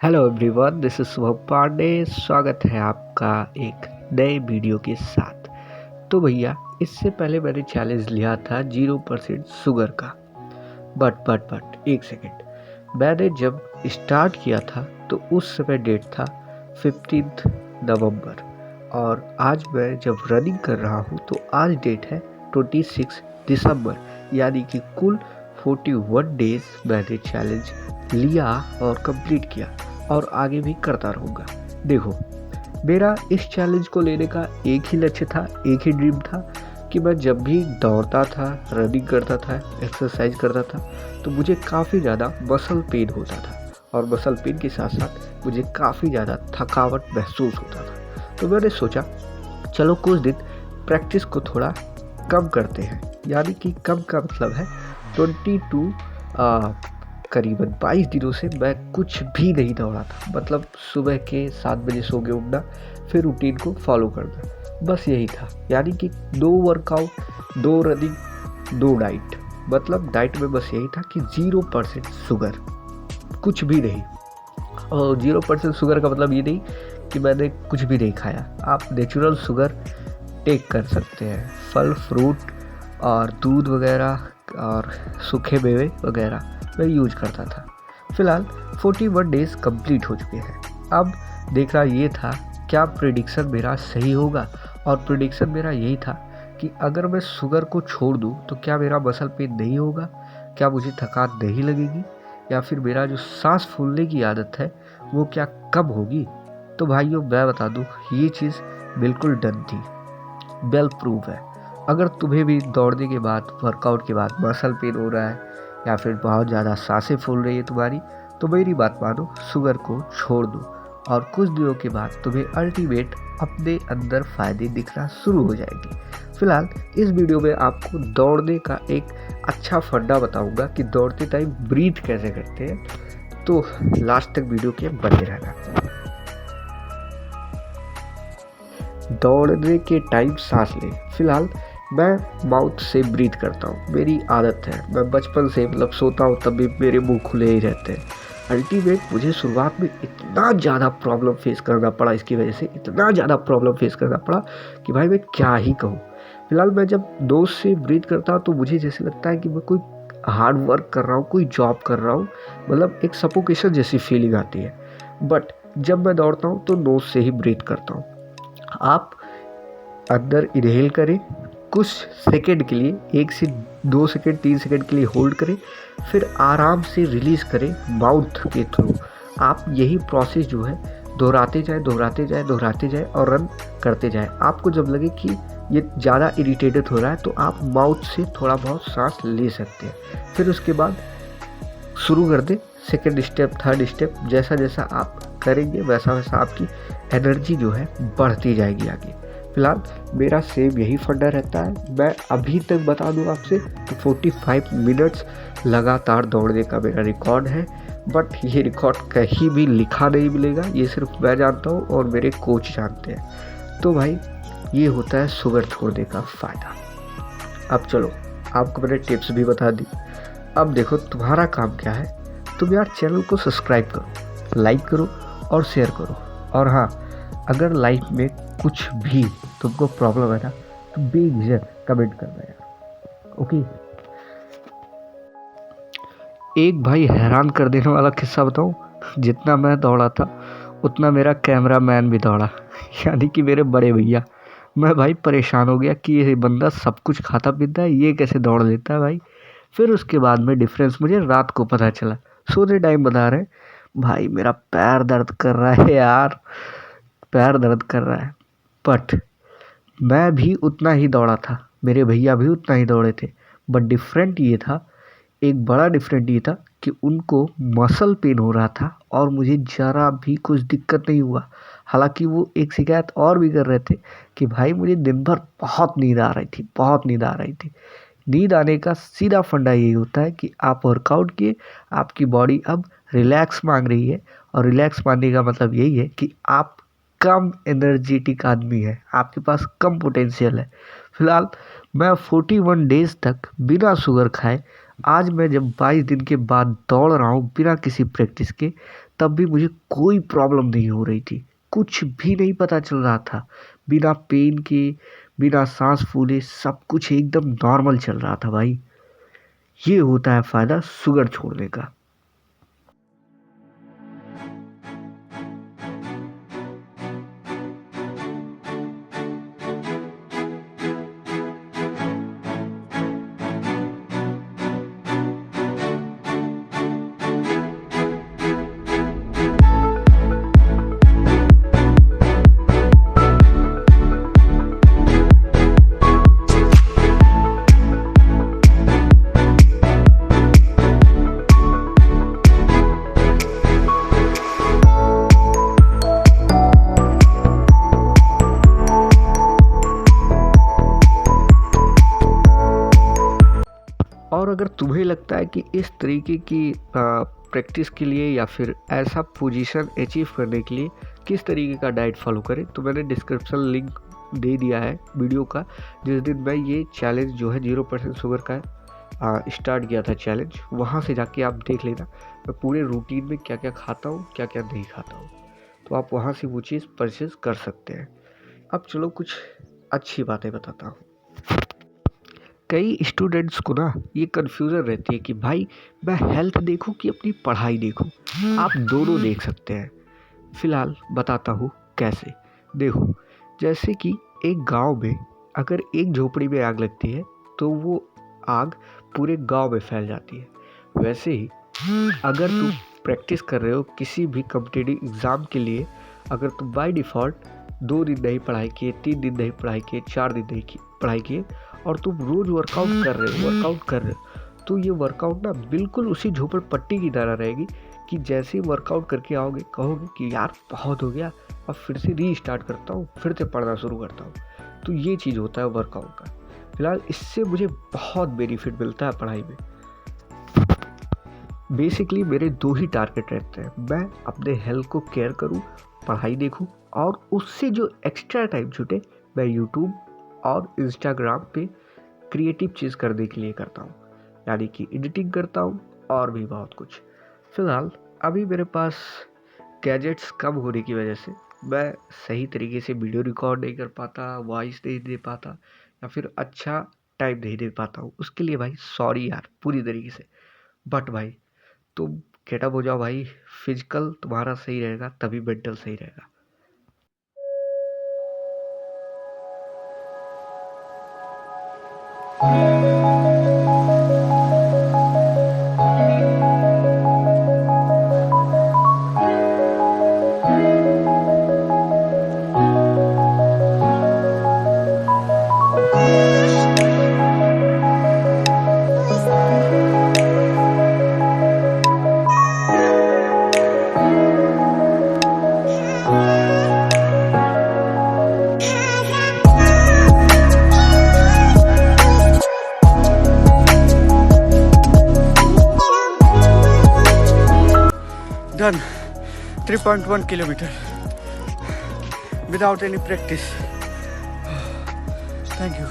Hello everyone, this is Shubham Pandey. स्वागत है आपका एक नए वीडियो के साथ। तो भैया, इससे पहले मैंने चैलेंज लिया था 0% शुगर का। बट एक सेकेंड, मैंने जब स्टार्ट किया था तो उस समय डेट था 15 नवंबर और आज मैं जब रनिंग कर रहा हूँ तो आज डेट है 26 दिसंबर, यानी कि कुल 41 डेज मैंने चैलेंज लिया और कंप्लीट किया और आगे भी करता रहूँगा। देखो, मेरा इस चैलेंज को लेने का एक ही लक्ष्य था, एक ही ड्रीम था कि मैं जब भी दौड़ता था, रनिंग करता था, एक्सरसाइज करता था तो मुझे काफ़ी ज़्यादा मसल पेन होता था और मसल पेन के साथ साथ मुझे काफ़ी ज़्यादा थकावट महसूस होता था। तो मैंने सोचा चलो कुछ दिन प्रैक्टिस को थोड़ा कम करते हैं, यानी कि कम का मतलब है 22 करीबन 22 दिनों से मैं कुछ भी नहीं दौड़ा था। मतलब सुबह के 7 बजे सो के उठना, फिर रूटीन को फॉलो करना, बस यही था। यानी कि 2 वर्कआउट, 2 रनिंग, 2 डाइट। मतलब डाइट में बस यही था कि 0% शुगर, कुछ भी नहीं। और 0% शुगर का मतलब ये नहीं कि मैंने कुछ भी नहीं खाया। आप नेचुरल शुगर टेक कर सकते हैं, फल फ्रूट और दूध वगैरह और सूखे मेवे वगैरह मैं यूज करता था। फिलहाल 41 डेज कंप्लीट हो चुके हैं। अब देखना ये था क्या प्रिडिक्शन मेरा सही होगा, और प्रिडिक्शन मेरा यही था कि अगर मैं शुगर को छोड़ दूं तो क्या मेरा मसल पेन नहीं होगा, क्या मुझे थकान नहीं लगेगी, या फिर मेरा जो सांस फूलने की आदत है वो क्या कम होगी। तो भाइयों, मैं बता दूं, ये चीज़ बिल्कुल डन थी, वेल प्रूव है। अगर तुम्हें भी दौड़ने के बाद, वर्कआउट के बाद मसल पेन हो रहा है या फिर बहुत ज़्यादा सांसें फूल रही है तुम्हारी, तो मेरी बात मानो, शुगर को छोड़ दो और कुछ दिनों के बाद तुम्हें अल्टीमेट अपने अंदर फ़ायदे दिखना शुरू हो जाएंगे। फिलहाल इस वीडियो में आपको दौड़ने का एक अच्छा फंडा बताऊंगा कि दौड़ते टाइम ब्रीथ कैसे करते हैं। तो लास्ट तक वीडियो के बने रहना। दौड़ने के टाइम सांस ले। फिलहाल मैं माउथ से ब्रीथ करता हूँ, मेरी आदत है। मैं बचपन से मतलब सोता हूँ तब भी मेरे मुंह खुले ही रहते हैं। अल्टीमेट मुझे शुरुआत में इतना ज़्यादा प्रॉब्लम फेस करना पड़ा, इसकी वजह से इतना ज़्यादा प्रॉब्लम फेस करना पड़ा कि भाई मैं क्या ही कहूँ। फिलहाल मैं जब नोज से ब्रीथ करता हूँ तो मुझे जैसे लगता है कि मैं कोई हार्ड वर्क कर रहा हूँ, कोई जॉब कर रहा हूँ, मतलब एक सफोकेशन जैसी फीलिंग आती है। बट जब मैं दौड़ता हूँ तो नोज से ही ब्रीथ करता हूँ। आप अंदर इनहेल करें कुछ सेकंड के लिए, 1 से 2 सेकंड 3 सेकंड के लिए होल्ड करें, फिर आराम से रिलीज़ करें माउथ के थ्रू। आप यही प्रोसेस जो है दोहराते जाए और रन करते जाएं। आपको जब लगे कि ये ज़्यादा इरिटेटेड हो रहा है तो आप माउथ से थोड़ा बहुत सांस ले सकते हैं। फिर उसके बाद शुरू कर दें सेकेंड स्टेप, थर्ड स्टेप। जैसा जैसा आप करेंगे वैसा वैसा आपकी एनर्जी जो है बढ़ती जाएगी आगे। फिलहाल मेरा सेम यही फंडा रहता है। मैं अभी तक बता दूं आपसे कि 45 मिनट्स लगातार दौड़ने का मेरा रिकॉर्ड है। बट ये रिकॉर्ड कहीं भी लिखा नहीं मिलेगा, ये सिर्फ मैं जानता हूँ और मेरे कोच जानते हैं। तो भाई, ये होता है शुगर छोड़ने का फ़ायदा। अब चलो, आपको मैंने टिप्स भी बता दी। अब देखो, तुम्हारा काम क्या है। तुम यार चैनल को सब्सक्राइब करो, लाइक करो और शेयर करो। और हाँ, अगर लाइफ में कुछ भी तुमको प्रॉब्लम है ना तो बेझिझक कमेंट करना यार, ओके। एक भाई हैरान कर देने वाला किस्सा बताऊं। जितना मैं दौड़ा था उतना मेरा कैमरा मैन भी दौड़ा यानी कि मेरे बड़े भैया। मैं भाई परेशान हो गया कि ये बंदा सब कुछ खाता पीता है, ये कैसे दौड़ लेता है भाई। फिर उसके बाद में डिफरेंस मुझे रात को पता चला। सोते टाइम बता रहे, भाई मेरा पैर दर्द कर रहा है यार, पैर दर्द कर रहा है। बट मैं भी उतना ही दौड़ा था, मेरे भैया भी उतना ही दौड़े थे। बट डिफरेंट ये था, एक बड़ा डिफरेंट ये था कि उनको मसल पेन हो रहा था और मुझे ज़रा भी कुछ दिक्कत नहीं हुआ। हालांकि वो एक शिकायत और भी कर रहे थे कि भाई मुझे दिन भर बहुत नींद आ रही थी, बहुत नींद आ रही थी। नींद आने का सीधा फंडा यही होता है कि आप वर्कआउट किए, आपकी बॉडी अब रिलैक्स मांग रही है। और रिलैक्स मांगने का मतलब यही है कि आप कम एनर्जेटिक आदमी है, आपके पास कम पोटेंशियल है। फिलहाल मैं 41 डेज तक बिना शुगर खाए आज मैं जब 22 दिन के बाद दौड़ रहा हूँ बिना किसी प्रैक्टिस के, तब भी मुझे कोई प्रॉब्लम नहीं हो रही थी, कुछ भी नहीं पता चल रहा था। बिना पेन के, बिना सांस फूले सब कुछ एकदम नॉर्मल चल रहा था भाई। ये होता है फायदा शुगर छोड़ने का। और अगर तुम्हें लगता है कि इस तरीके की प्रैक्टिस के लिए या फिर ऐसा पोजीशन अचीव करने के लिए किस तरीके का डाइट फॉलो करें, तो मैंने डिस्क्रिप्शन लिंक दे दिया है वीडियो का, जिस दिन मैं ये चैलेंज जो है 0% शुगर का स्टार्ट किया था चैलेंज, वहाँ से जाके आप देख लेना मैं पूरे रूटीन में क्या क्या खाता हूँ, क्या क्या नहीं खाता हूँ। तो आप वहाँ से वो चीज़ परचेज कर सकते हैं। अब चलो कुछ अच्छी बातें बताता हूँ। कई स्टूडेंट्स को ना ये कन्फ्यूज़न रहती है कि भाई मैं हेल्थ देखूं कि अपनी पढ़ाई देखूं। आप दोनों देख सकते हैं। फ़िलहाल बताता हूँ कैसे। देखो, जैसे कि एक गांव में अगर एक झोपड़ी में आग लगती है तो वो आग पूरे गांव में फैल जाती है। वैसे ही अगर तुम प्रैक्टिस कर रहे हो किसी भी कॉम्पिटिटिव एग्ज़ाम के लिए, अगर तुम बाय डिफ़ॉल्ट 2 दिन नहीं पढ़ाई किए, 3 दिन नहीं पढ़ाई किए, 4 दिन नहीं पढ़ाई किए और तुम रोज़ वर्कआउट कर रहे हो, तो ये वर्कआउट ना बिल्कुल उसी झोपड़पट्टी की तरह रहेगी कि जैसे ही वर्कआउट करके आओगे कहोगे कि यार बहुत हो गया, अब फिर से रीस्टार्ट करता हूँ, फिर से पढ़ना शुरू करता हूँ। तो ये चीज़ होता है वर्कआउट का। फिलहाल इससे मुझे बहुत बेनिफिट मिलता है पढ़ाई में। बेसिकली मेरे 2 ही टारगेट रहते हैं, मैं अपने हेल्थ को केयर करूँ, पढ़ाई देखूँ और उससे जो एक्स्ट्रा टाइम छूटे मैं यूट्यूब और इंस्टाग्राम पे क्रिएटिव चीज़ करने के लिए करता हूँ, यानी कि एडिटिंग करता हूँ और भी बहुत कुछ। फ़िलहाल अभी मेरे पास गैजेट्स कम होने की वजह से मैं सही तरीके से वीडियो रिकॉर्ड नहीं कर पाता, वॉइस नहीं दे पाता या फिर अच्छा टाइम नहीं दे पाता हूँ। उसके लिए भाई सॉरी यार पूरी तरीके से। बट भाई तुम गेटअप हो जाओ भाई, फिजिकल तुम्हारा सही रहेगा तभी मेंटल सही रहेगा। Done 3.1 kilometer without any practice. Thank you.